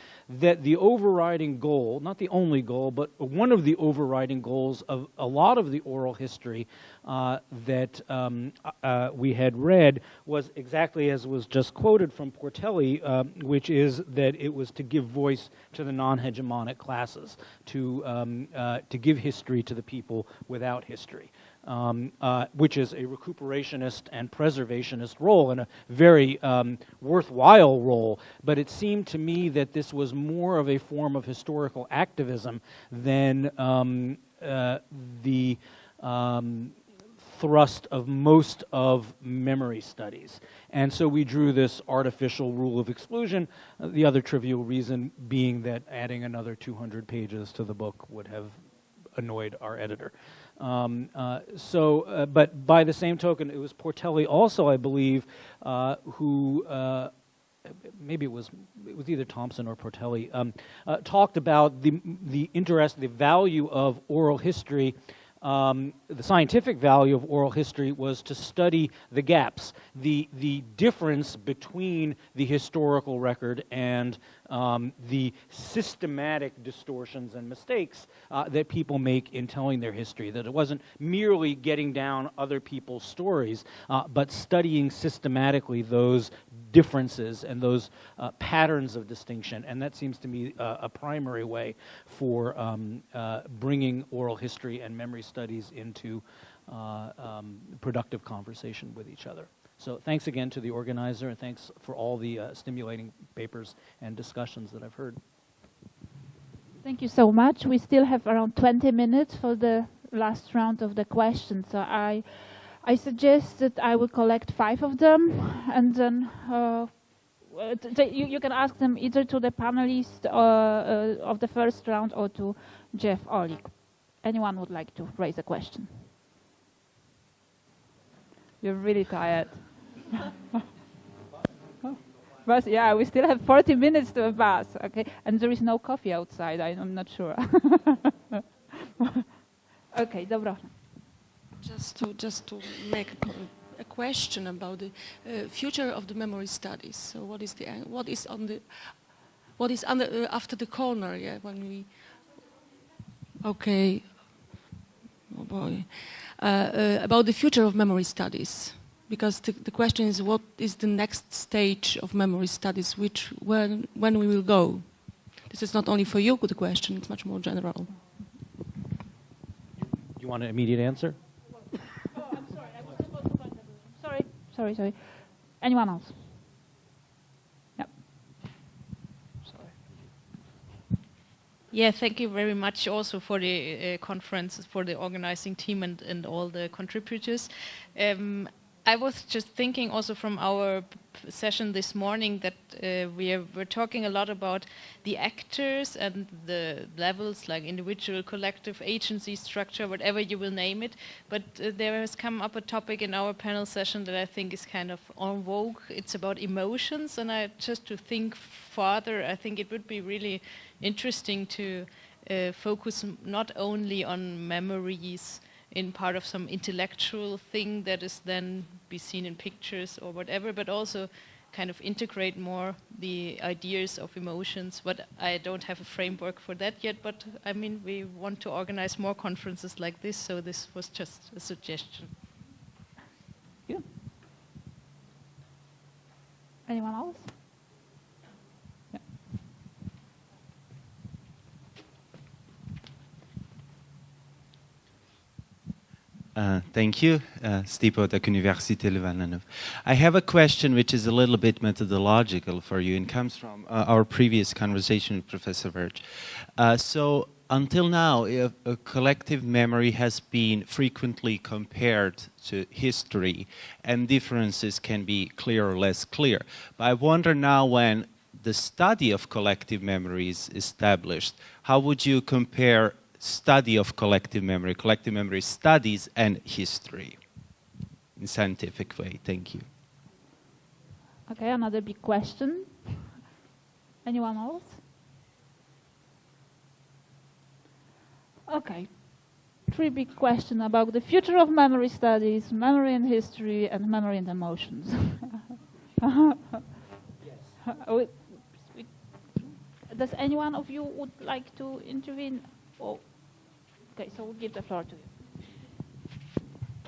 that the overriding goal, not the only goal, but one of the overriding goals of a lot of the oral history that we had read was exactly as was just quoted from Portelli, which is that it was to give voice to the non-hegemonic classes, to give history to the people without history. Which is a recuperationist and preservationist role, and a very worthwhile role, but it seemed to me that this was more of a form of historical activism than the thrust of most of memory studies. And so we drew this artificial rule of exclusion, the other trivial reason being that adding another 200 pages to the book would have annoyed our editor. But by the same token, it was Portelli also, I believe, who, maybe it was either Thompson or Portelli, talked about the interest, the value of oral history. The scientific value of oral history was to study the gaps, the difference between the historical record and the systematic distortions and mistakes that people make in telling their history, that it wasn't merely getting down other people's stories, but studying systematically those differences and those patterns of distinction. And that seems to me a primary way for bringing oral history and memory studies into productive conversation with each other. So thanks again to the organizer, and thanks for all the stimulating papers and discussions that I've heard. Thank you so much. We still have around 20 minutes for the last round of the questions. So I suggest that I will collect 5 of them, and then you can ask them either to the panelists of the first round or to Jeff Olick. Anyone would like to raise a question? You're really tired. But yeah, we still have 40 minutes to a bus, okay? And there is no coffee outside, I'm not sure. Okay, Dobra. Just to make a question about the future of the memory studies. So what is after the corner? Yeah, when we. Okay. Oh boy. About the future of memory studies, because the question is, what is the next stage of memory studies? When we will go? This is not only for you the question; it's much more general. You want an immediate answer? Oh, I'm sorry. I was supposed to find the Sorry. Anyone else? Yeah. Sorry. Yeah, thank you very much also for the conference, for the organizing team and all the contributors. I was just thinking also from our session this morning that we're talking a lot about the actors and the levels, like individual, collective, agency, structure, whatever you will name it. But there has come up a topic in our panel session that I think is kind of en vogue. It's about emotions, and just to think farther, I think it would be really interesting to focus not only on memories in part of some intellectual thing that is then be seen in pictures or whatever, but also kind of integrate more the ideas of emotions. But I don't have a framework for that yet, but I mean, we want to organize more conferences like this, so this was just a suggestion. Yeah. Anyone else? Thank you, Stipo od Univerzity Leuven. I have a question which is a little bit methodological for you and comes from our previous conversation with Professor Verge. So until now, a collective memory has been frequently compared to history, and differences can be clear or less clear. But I wonder now, when the study of collective memory is established, how would you compare study of collective memory studies and history in scientific way? Thank you. Okay, another big question. Anyone else? Okay, 3 big questions about the future of memory studies, memory and history, and memory and emotions. Yes. Does anyone of you would like to intervene? Oh. Okay, so we'll give the floor to you.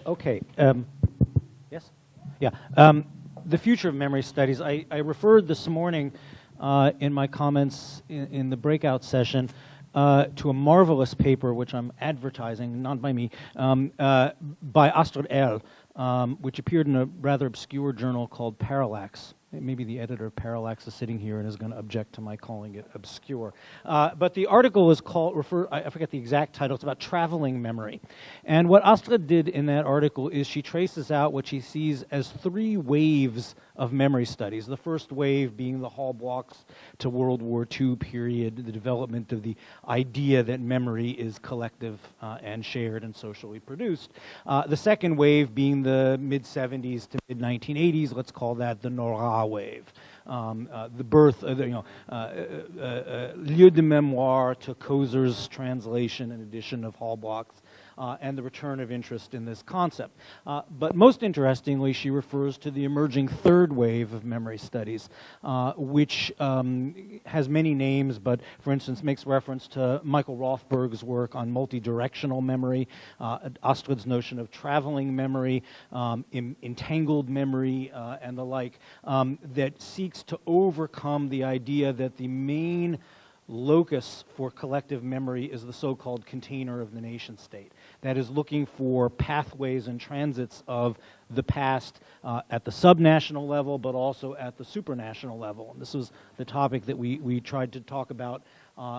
Okay. Yes? Yeah. The future of memory studies, I referred this morning in my comments in the breakout session to a marvelous paper, which I'm advertising, not by me, by Astrid L., which appeared in a rather obscure journal called Parallax. Maybe the editor of Parallax is sitting here and is going to object to my calling it obscure. But the article is called, I forget the exact title, it's about traveling memory. And what Astrid did in that article is she traces out what she sees as 3 waves of memory studies. The first wave being the Hall blocks to World War II period, the development of the idea that memory is collective and shared and socially produced. The second wave being the mid-70s to mid-1980s, let's call that the Nora wave. The birth of Lieu de Mémoire to Koser's translation and edition of Hall blocks. And the return of interest in this concept. But most interestingly, she refers to the emerging 3rd wave of memory studies, which has many names, but for instance makes reference to Michael Rothberg's work on multi-directional memory, Astrid's notion of traveling memory, entangled memory, and the like, that seeks to overcome the idea that the main locus for collective memory is the so-called container of the nation state. That is looking for pathways and transits of the past at the subnational level, but also at the supranational level. And this was the topic that we tried to talk about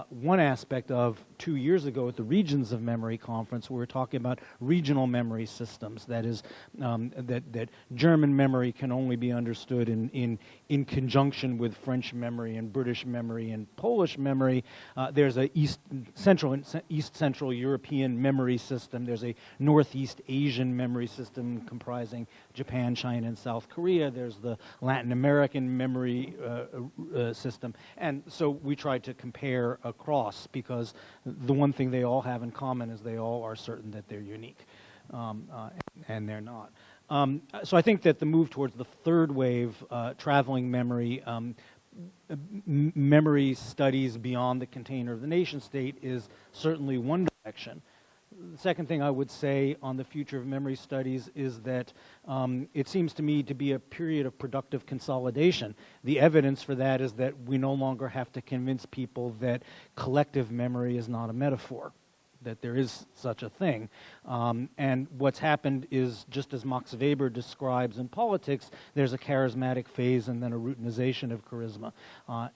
one aspect of 2 years ago at the Regions of Memory conference. We were talking about regional memory systems. That is, that German memory can only be understood in conjunction with French memory and British memory and Polish memory. There's a East Central European memory system. There's a Northeast Asian memory system comprising Japan, China, and South Korea. There's the Latin American memory system. And so we tried to compare across, because the one thing they all have in common is they all are certain that they're unique, and they're not. So I think that the move towards the 3rd wave, traveling memory, memory studies beyond the container of the nation state, is certainly one direction. The second thing I would say on the future of memory studies is that it seems to me to be a period of productive consolidation. The evidence for that is that we no longer have to convince people that collective memory is not a metaphor. that there is such a thing. And what's happened is, just as Max Weber describes in politics, there's a charismatic phase and then a routinization of charisma.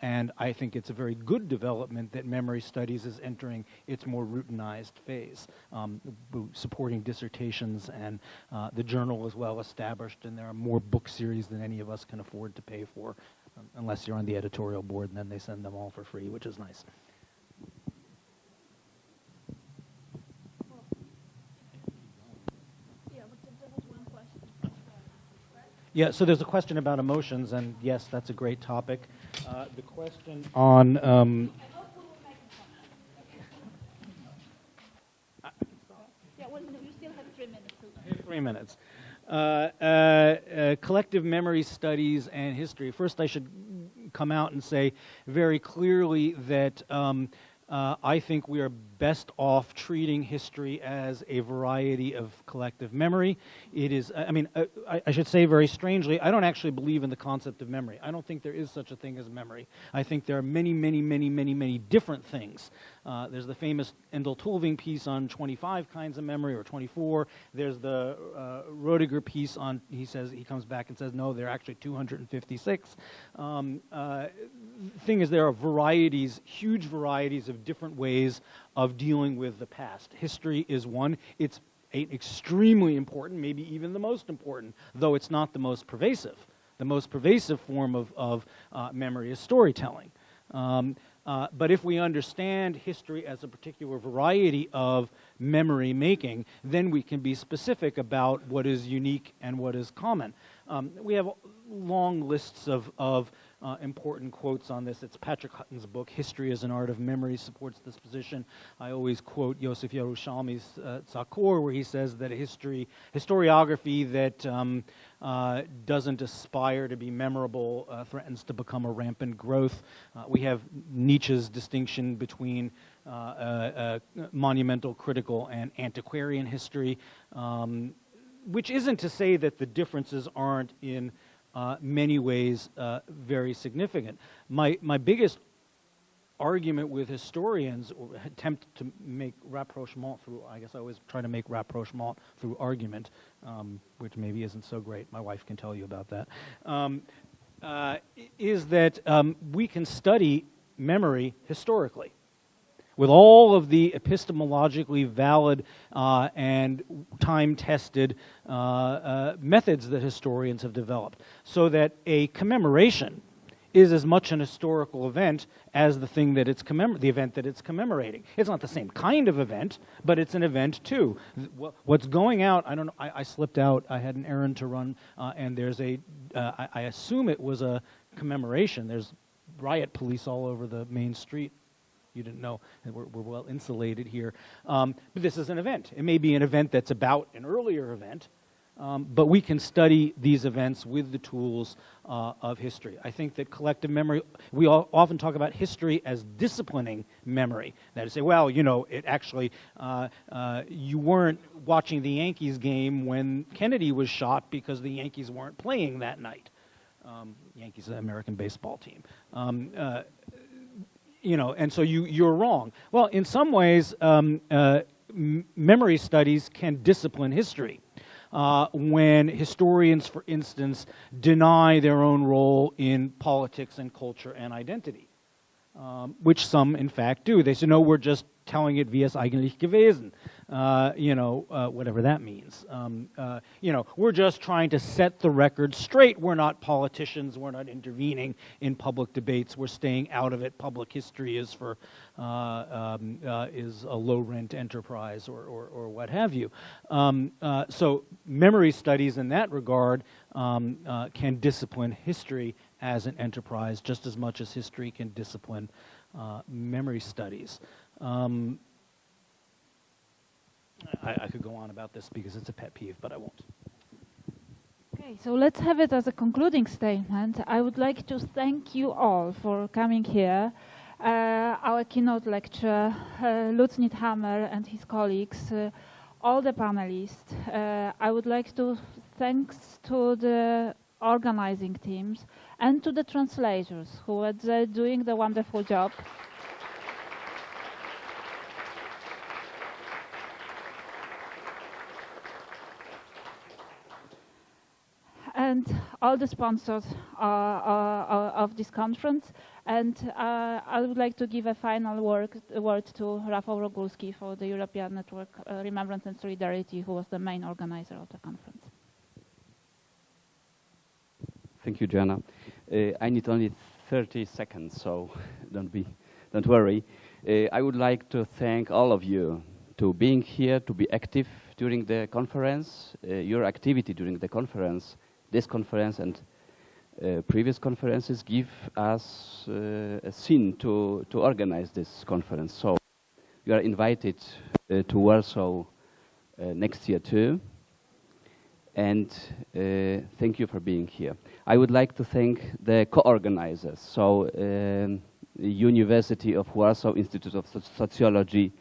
And I think it's a very good development that memory studies is entering its more routinized phase. Supporting dissertations, and the journal is well established, and there are more book series than any of us can afford to pay for, unless you're on the editorial board, and then they send them all for free, which is nice. Yeah, so there's a question about emotions, and yes, that's a great topic. The question on... Yeah, 1 minute. You still have 3 minutes. I have 3 minutes. Collective memory studies and history. First, I should come out and say very clearly that I think we are best off treating history as a variety of collective memory. It is, I should say very strangely, I don't actually believe in the concept of memory. I don't think there is such a thing as memory. I think there are many different things. There's the famous Endel Tulving piece on 25 kinds of memory, or 24. There's the Roediger piece on, he comes back and says, no, there are actually 256. Thing is, there are varieties, huge varieties of different ways of dealing with the past. History is one. It's extremely important, maybe even the most important, though it's not the most pervasive. The most pervasive form of memory is storytelling. But if we understand history as a particular variety of memory making, then we can be specific about what is unique and what is common. We have long lists of important quotes on this. It's Patrick Hutton's book, History as an Art of Memory, supports this position. I always quote Yosef Yerushalmi's Tzakor, where he says that historiography that doesn't aspire to be memorable threatens to become a rampant growth. We have Nietzsche's distinction between monumental, critical, and antiquarian history, which isn't to say that the differences aren't in many ways very significant. My biggest argument with historians, or attempt to make rapprochement through, I guess I always try to make rapprochement through argument, which maybe isn't so great. My wife can tell you about that. Is that we can study memory historically, with all of the epistemologically valid and time-tested methods that historians have developed, so that a commemoration is as much an historical event as the thing that it's the event that it's commemorating. It's not the same kind of event, but it's an event too. What's going out, I don't know, I slipped out, I had an errand to run, and there's I assume it was a commemoration. There's riot police all over the main street. You didn't know, we're well insulated here. But this is an event. It may be an event that's about an earlier event, but we can study these events with the tools of history. I think that collective memory, we often talk about history as disciplining memory. That is, say, well, you know, it actually, you weren't watching the Yankees game when Kennedy was shot because the Yankees weren't playing that night. Yankees, an American baseball team. You know, and so you're wrong. Well, in some ways, memory studies can discipline history. When historians, for instance, deny their own role in politics and culture and identity, which some, in fact, do. They say, no, we're just telling it, wie es eigentlich gewesen, you know, whatever that means. You know, we're just trying to set the record straight. We're not politicians. We're not intervening in public debates. We're staying out of it. Public history is for is a low-rent enterprise or what have you. So memory studies in that regard can discipline history as an enterprise just as much as history can discipline memory studies. I could go on about this because it's a pet peeve, but I won't. Okay, so let's have it as a concluding statement. I would like to thank you all for coming here. Our keynote lecturer, Lutz Niethammer and his colleagues, all the panelists. I would like to thanks to the organizing teams and to the translators who are doing the wonderful job. and all the sponsors of this conference. And I would like to give a final word to Rafał Rogulski for the European Network Remembrance and Solidarity, who was the main organizer of the conference. Thank you, Joanna. I need only 30 seconds, so don't worry. I would like to thank all of you to being here, to be active during the conference. Your activity during the conference, this conference and previous conferences give us a scene to organize this conference. So you are invited to Warsaw next year too. And thank you for being here. I would like to thank the co-organizers. So University of Warsaw, Institute of Sociology,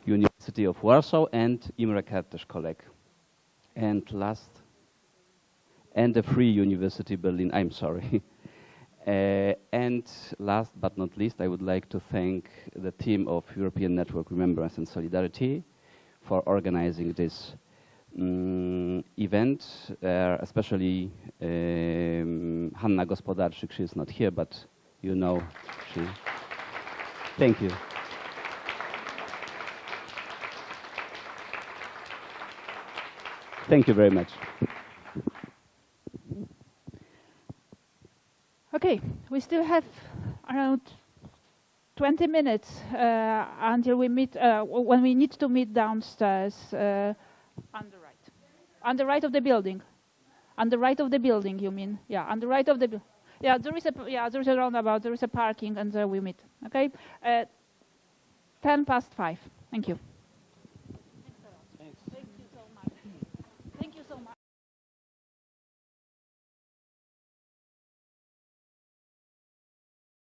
University of Warsaw, and Imre Kertész colleague. And last, and the Free University Berlin, I'm sorry. And last but not least, I would like to thank the team of European Network Remembrance and Solidarity for organizing this event, especially Hanna Gospodarczyk. She is not here, but you know she. Thank you. Thank you very much. Okay, we still have around 20 minutes until we meet, when we need to meet downstairs on the right. On the right of the building. On the right of the building, you mean? Yeah, on the right of the building. Yeah, there is a roundabout, there is a parking, and there we meet. Okay? 5:10. Thank you.